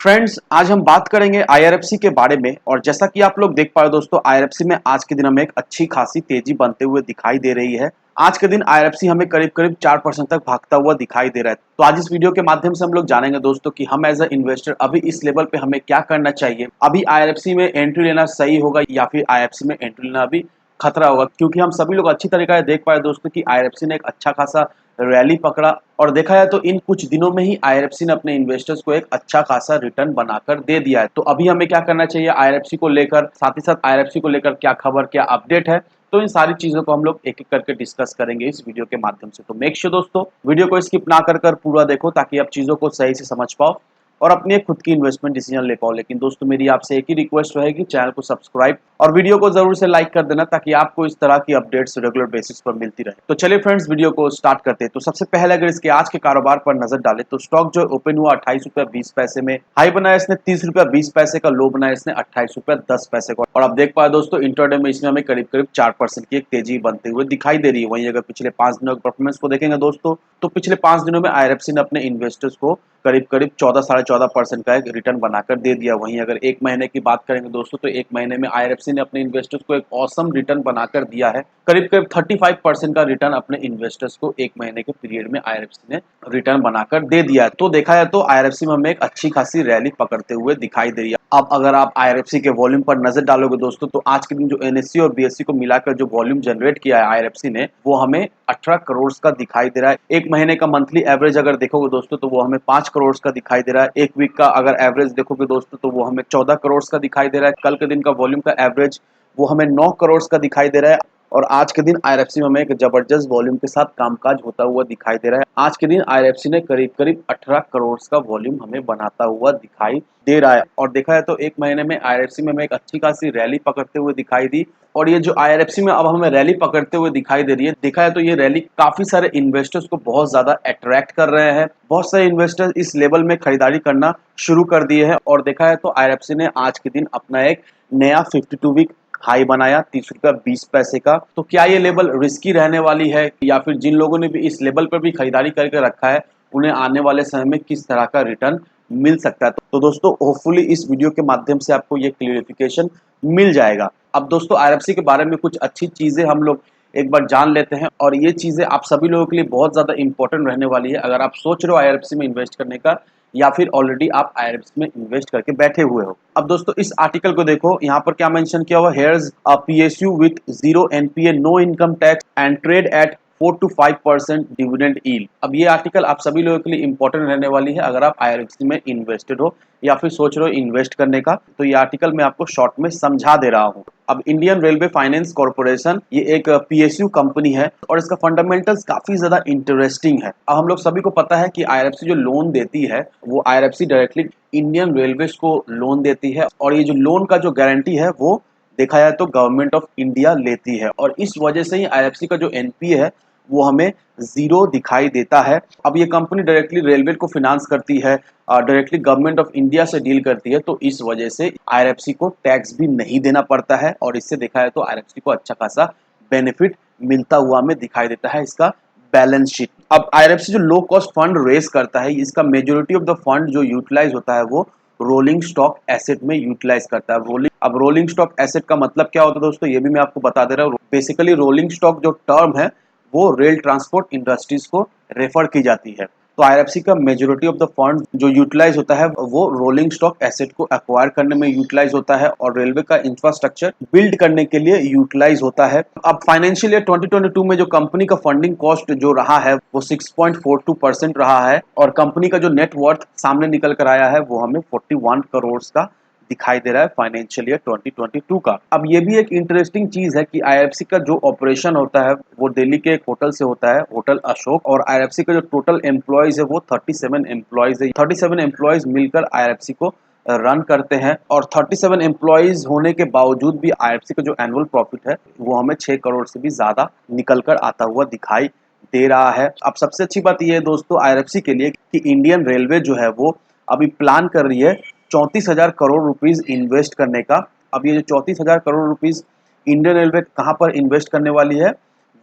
Friends, आज हम बात करेंगे आईआरएफसी के बारे में। और जैसा कि आप लोग देख पा रहे हो दोस्तों, आईआरएफसी में आज के दिन हमें एक अच्छी खासी तेजी बनते हुए दिखाई दे रही है। आज के दिन आईआरएफसी हमें करीब करीब 4% तक भागता हुआ दिखाई दे रहा है। तो आज इस वीडियो के माध्यम से हम लोग जानेंगे दोस्तों कि हम एज अ इन्वेस्टर अभी इस लेवल पे हमें क्या करना चाहिए। अभी आईआरएफसी में एंट्री लेना सही होगा या फिर आईआरएफसी में एंट्री लेना अभी खतरा होगा, क्योंकि हम सभी लोग अच्छी तरीके से देख पाए दोस्तों कि आईआरएफसी ने एक अच्छा खासा रैली पकड़ा। और देखा जाए तो इन कुछ दिनों में ही आईआरएफसी ने अपने इन्वेस्टर्स को एक अच्छा खासा रिटर्न बनाकर दे दिया है। तो अभी हमें क्या करना चाहिए आईआरएफसी को लेकर, साथ ही साथ आईआरएफसी को लेकर क्या खबर, क्या अपडेट है, तो इन सारी चीजों को हम लोग एक एक करके डिस्कस करेंगे इस वीडियो के माध्यम से। तो मेक श्योर दोस्तों वीडियो को स्किप ना कर पूरा देखो, ताकि आप चीजों को सही से समझ पाओ और अपनी एक खुद की इन्वेस्टमेंट डिसीजन ले पाओ। लेकिन दोस्तों मेरी आपसे एक ही रिक्वेस्ट रहेगी, चैनल को सब्सक्राइब और वीडियो को जरूर से लाइक कर देना, ताकि आपको इस तरह की अपडेट्स रेगुलर बेसिस पर मिलती रहे। तो चलिए फ्रेंड्स, वीडियो को स्टार्ट करते हैं। तो सबसे पहले अगर इसके आज के कारोबार पर नजर डालें तो स्टॉक जो ओपन हुआ 28 रुपया 20 पैसे में, हाई बनाया इसने 30 रुपया 20 पैसे का, लो बनाया इसने 28 रुपया 10 पैसे का। और आप देख पाए दोस्तों इंट्राडे में इसमें हमें करीब करीब 4% की एक तेजी बनते हुए दिखाई दे रही है। वहीं अगर पिछले 5 दिनों के परफॉर्मेंस को देखेंगे दोस्तों, तो पिछले 5 दिनों में आईआरएफसी ने अपने इन्वेस्टर्स को करीब करीब 14 साढ़े 14% का एक रिटर्न बनाकर दे दिया। वहीं अगर एक महीने की बात करेंगे दोस्तों, तो एक महीने में आईआरएफसी ने अपने इन्वेस्टर्स को एक ऑसम रिटर्न बनाकर दिया है। करीब करीब 35% का रिटर्न अपने इन्वेस्टर्स को एक महीने के पीरियड में आईआरएफसी ने रिटर्न बनाकर दे दिया है। तो देखा जाए तो आईआरएफसी में हमें एक अच्छी खासी रैली पकड़ते हुए दिखाई दे रही है। अब अगर आप आईआरएफसी के वॉल्यूम पर नजर डालोगे दोस्तों, तो आज के दिन जो एनएससी और बीएससी को मिलाकर जो वॉल्यूम जनरेट किया है आईआरएफसी ने, वो हमें 18 करोड़ का दिखाई दे रहा है। एक महीने का मंथली एवरेज अगर देखोगे दोस्तों, तो वो हमें 5 करोड़ का दिखाई दे रहा है। एक वीक का अगर एवरेज देखोगे दोस्तों, तो वो हमें 14 करोड़ का दिखाई दे रहा है। कल के दिन का वॉल्यूम का एवरेज वो हमें 9 करोड़ का दिखाई दे रहा है। और आज के दिन आईआरएफसी में हमें एक जबरदस्त वॉल्यूम के साथ कामकाज होता हुआ दिखाई दे रहा है। आज के दिन आईआरएफसी ने करीब करीब 18 करोड़ का वॉल्यूम हमें बनाता हुआ दिखाई दे रहा है। और देखा है तो एक महीने में आईआरएफसी में हमें एक अच्छी खासी रैली पकड़ते हुए दिखाई दी। और ये जो आईआरएफसी में अब हमें रैली पकड़ते हुए दिखाई दे रही है, देखा है तो ये रैली काफी सारे इन्वेस्टर्स को बहुत ज्यादा अट्रैक्ट कर रहे हैं। बहुत सारे इन्वेस्टर्स इस लेवल में खरीदारी करना शुरू कर दिए हैं। और देखा है तो आईआरएफसी ने आज के दिन अपना एक नया 52 वीक हाई बनाया 30 रुपया 20 पैसे का। तो क्या ये लेवल रिस्की रहने वाली है, या फिर जिन लोगों ने भी इस लेवल पर भी खरीदारी करके रखा है, उन्हें आने वाले समय में किस तरह का रिटर्न मिल सकता है? तो दोस्तों होपफुली इस वीडियो के माध्यम से आपको ये क्लियरिफिकेशन मिल जाएगा। अब दोस्तों आईआरएफसी के बारे में कुछ अच्छी चीजें हम लोग एक बार जान लेते हैं, और ये चीजें आप सभी लोगों के लिए बहुत ज्यादा इंपॉर्टेंट रहने वाली है, अगर आप सोच रहे हो आईआरएफसी में इन्वेस्ट करने का, या फिर ऑलरेडी आप आईआरएफसी में इन्वेस्ट करके बैठे हुए हो। अब दोस्तों इस आर्टिकल को देखो, यहाँ पर क्या मेंशन किया हुआ, here's a PSU with 0 NPA, no income tax and trade at 4 to 5% dividend yield. अब ये आर्टिकल आप सभी लोगों के लिए इंपॉर्टेंट रहने वाली है, अगर आप आईआरएफसी में इन्वेस्टेड हो या फिर सोच रहे हो इन्वेस्ट करने का। तो ये आर्टिकल मैं आपको शॉर्ट में समझा दे रहा हूँ। अब इंडियन रेलवे फाइनेंस कॉर्पोरेशन ये एक पीएसयू कंपनी है, और इसका फंडामेंटल्स काफी ज्यादा इंटरेस्टिंग है। अब हम लोग सभी को पता है कि आईआरएफसी जो लोन देती है, वो आईआरएफसी डायरेक्टली इंडियन रेलवे को लोन देती है। और ये जो लोन का जो गारंटी है, वो देखा जाए तो गवर्नमेंट ऑफ इंडिया लेती है। और इस वजह से ही आईआरएफसी का जो एनपीए है, वो हमें जीरो दिखाई देता है। अब ये कंपनी डायरेक्टली रेलवे को फिनांस करती है, डायरेक्टली गवर्नमेंट ऑफ इंडिया से डील करती है, तो इस वजह से आईआरएफसी को टैक्स भी नहीं देना पड़ता है। और इससे देखा है तो आईआरएफसी को अच्छा खासा बेनिफिट मिलता हुआ हमें दिखाई देता है इसका बैलेंस शीट। अब आईआरएफसी जो लो कॉस्ट फंड रेस करता है, इसका मेजोरिटी ऑफ द फंड जो यूटिलाइज होता है, वो रोलिंग स्टॉक एसेट में यूटिलाइज करता है। अब रोलिंग स्टॉक एसेट का मतलब क्या होता है दोस्तों, ये भी मैं आपको बता दे रहा हूँ। बेसिकली रोलिंग स्टॉक जो टर्म है, वो रेल ट्रांसपोर्ट इंडस्ट्रीज को रेफर की जाती है। तो आईआरएफसी का मेजोरिटी ऑफ द फंड जो यूटिलाइज होता है, वो रोलिंग स्टॉक एसेट को एक्वायर करने में यूटिलाइज होता है, और रेलवे का इंफ्रास्ट्रक्चर बिल्ड करने के लिए यूटिलाइज होता है। अब फाइनेंशियल ईयर 2022 में जो कंपनी का फंडिंग कॉस्ट जो रहा है, वो 6.42% रहा है। और कंपनी का जो नेट वर्थ सामने निकल कर आया है, वो हमें 41 करोड़ का दिखाई दे रहा है फाइनेंशियल ईयर 2022 का। अब ये भी एक इंटरेस्टिंग चीज है कि आईएफसी का जो ऑपरेशन होता है, वो दिल्ली के एक होटल से होता है, होटल अशोक। और आईएफसी का जो टोटल एम्प्लॉयज है, वो 37 एम्प्लॉयज है। 37 एम्प्लॉयज मिलकर आईएफसी को रन करते हैं। और 37 एम्प्लॉयज होने के बावजूद भी आईएफसी का जो एनुअल प्रॉफिट है, वो हमें 6 करोड़ से भी ज्यादा निकल कर आता हुआ दिखाई दे रहा है। अब सबसे अच्छी बात यह है दोस्तों आईआरएफसी के लिए, कि इंडियन रेलवे जो है, वो अभी प्लान कर रही है 34,000 करोड़ रुपीज इन्वेस्ट करने का। अब ये जो 34,000 करोड़ रुपीज इंडियन रेलवे कहाँ पर इन्वेस्ट करने वाली है,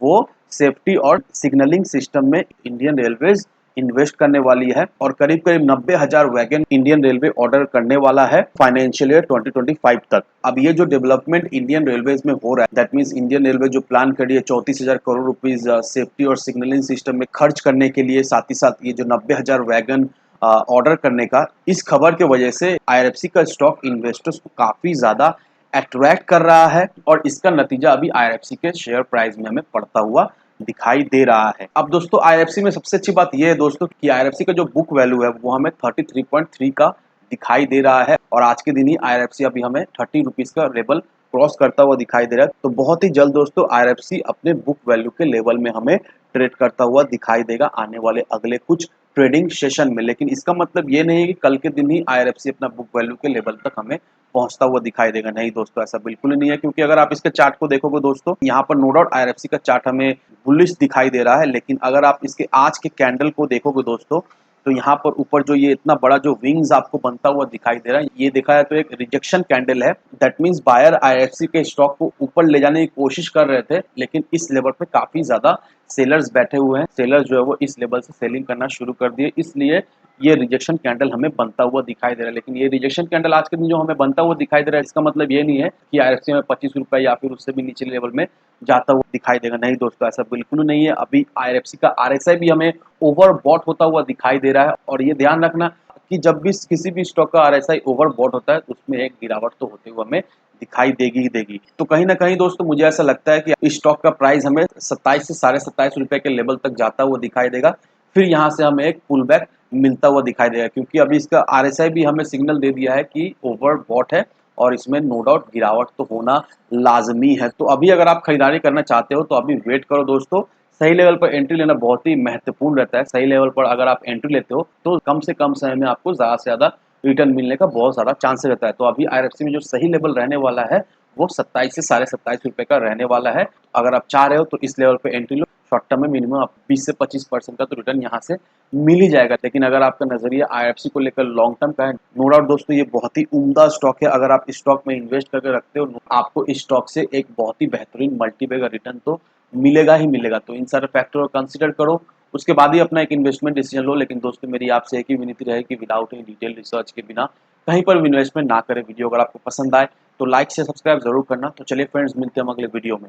वो सेफ्टी और सिग्नलिंग सिस्टम में इंडियन रेलवेज इन्वेस्ट करने वाली है और करीब करीब 90,000 वैगन इंडियन रेलवे ऑर्डर करने वाला है फाइनेंशियल ईयर 2025 तक। अब ये जो डेवलपमेंट इंडियन रेलवेज में हो रहा है, दैट मीन्स इंडियन रेलवे जो प्लान करी है 34,000 करोड़ रुपीज सेफ्टी और सिग्नलिंग सिस्टम में खर्च करने के लिए, साथ ही साथ ये जो 90,000 वैगन ऑर्डर करने का, इस खबर की वजह से आईआरएफसी का स्टॉक इन्वेस्टर्स को काफी ज्यादा अट्रैक्ट कर रहा है और इसका नतीजा अभी आईआरएफसी के शेयर प्राइस में हमें पड़ता हुआ दिखाई दे रहा है। अब दोस्तों आईआरएफसी में सबसे अच्छी बात यह है दोस्तों कि आईआरएफसी का जो बुक वैल्यू है वो हमें 33.3 का दिखाई दे रहा है और आज के दिन ही आईआरएफसी अभी हमें 30 रुपीज का लेवल क्रॉस करता हुआ दिखाई दे रहा है। तो बहुत ही जल्द दोस्तों आईआरएफसी अपने बुक वैल्यू के लेवल में हमें ट्रेड करता हुआ दिखाई देगा आने वाले अगले कुछ ट्रेडिंग सेशन में। लेकिन इसका मतलब ये नहीं है कि कल के दिन ही आईआरएफसी अपना बुक वैल्यू के लेवल तक हमें पहुंचता हुआ दिखाई देगा। नहीं दोस्तों, ऐसा बिल्कुल ही नहीं है, क्योंकि अगर आप इसके चार्ट को देखोगे दोस्तों, यहाँ पर नो डाउट आईआरएफसी का चार्ट हमें बुलिश दिखाई दे रहा है, लेकिन अगर आप इसके आज के कैंडल को देखोगे दोस्तों, तो यहाँ पर ऊपर जो ये इतना बड़ा जो विंग्स आपको बनता हुआ दिखाई दे रहा है, ये देखा है तो एक रिजेक्शन कैंडल है। दैट मीन्स बायर आईआरएफसी के स्टॉक को ऊपर ले जाने की कोशिश कर रहे थे, लेकिन इस लेवल पे काफी ज्यादा सेलर्स बैठे हुए हैं। सेलर्स जो है वो इस लेवल से सेलिंग करना शुरू कर दिए, इसलिए ये रिजेक्शन कैंडल हमें बनता हुआ दिखाई दे रहा है। लेकिन ये रिजेक्शन कैंडल आज के दिन जो हमें बनता हुआ दिखाई दे रहा है, इसका मतलब ये नहीं है कि आईआरएफसी में 25 रुपए या फिर उससे भी नीचे लेवल में जाता हुआ दिखाई देगा। नहीं दोस्तों, ऐसा बिल्कुल नहीं है। अभी आईआरएफसी का आरएसआई भी हमें ओवरबॉट होता हुआ दिखाई दे रहा है और ये ध्यान रखना कि जब भी किसी भी स्टॉक का आरएसआई ओवरबॉट होता है तो उसमें एक गिरावट तो होते हुए हमें दिखाई देगी ही देगी। तो कहीं ना कहीं दोस्तों मुझे ऐसा लगता है कि इस स्टॉक का प्राइस हमें 27 से 27.5 रुपए के लेवल तक जाता हुआ दिखाई देगा, फिर यहाँ से हमें एक पुल बैक मिलता हुआ दिखाई देगा, क्योंकि अभी इसका आरएसआई भी हमें सिग्नल दे दिया है कि ओवरबॉट है और इसमें नो डाउट गिरावट तो होना लाजमी है। तो अभी अगर आप खरीदारी करना चाहते हो तो अभी वेट करो दोस्तों। सही लेवल पर एंट्री लेना बहुत ही महत्वपूर्ण रहता है। सही लेवल पर अगर आप एंट्री लेते हो तो कम से कम समय में आपको ज़्यादा से ज़्यादा रिटर्न मिलने का बहुत ज़्यादा चांस रहता है। तो अभी आईआरएफसी में जो सही लेवल रहने वाला है वो 27 से 27.5 रुपए का रहने वाला है। अगर आप चाह रहे हो तो इस लेवल पे एंट्री लो। शॉर्ट टर्म में मिनिमम आप 20 से 25% का तो रिटर्न यहाँ से मिल ही जाएगा। लेकिन अगर आपका नजरिया आईएफसी को लेकर लॉन्ग टर्म का है, नो डाउट दोस्तों ये बहुत ही उम्दा स्टॉक है। अगर आप इस स्टॉक में इन्वेस्ट करके रखते हो, आपको इस स्टॉक से एक बहुत ही बेहतरीन मल्टीपल का रिटर्न तो मिलेगा ही मिलेगा। तो इन सारे फैक्टर को कंसिडर करो, उसके बाद ही अपना एक इन्वेस्टमेंट डिसीजन लो। लेकिन दोस्तों मेरी आपसे एक ही विनती रहेगी कि विदाउट एनी डिटेल रिसर्च के बिना कहीं पर भी इन्वेस्टमेंट ना करें। वीडियो अगर आपको पसंद आए तो लाइक से सब्सक्राइब जरूर करना। तो चलिए फ्रेंड्स, मिलते हैं हम अगले वीडियो में।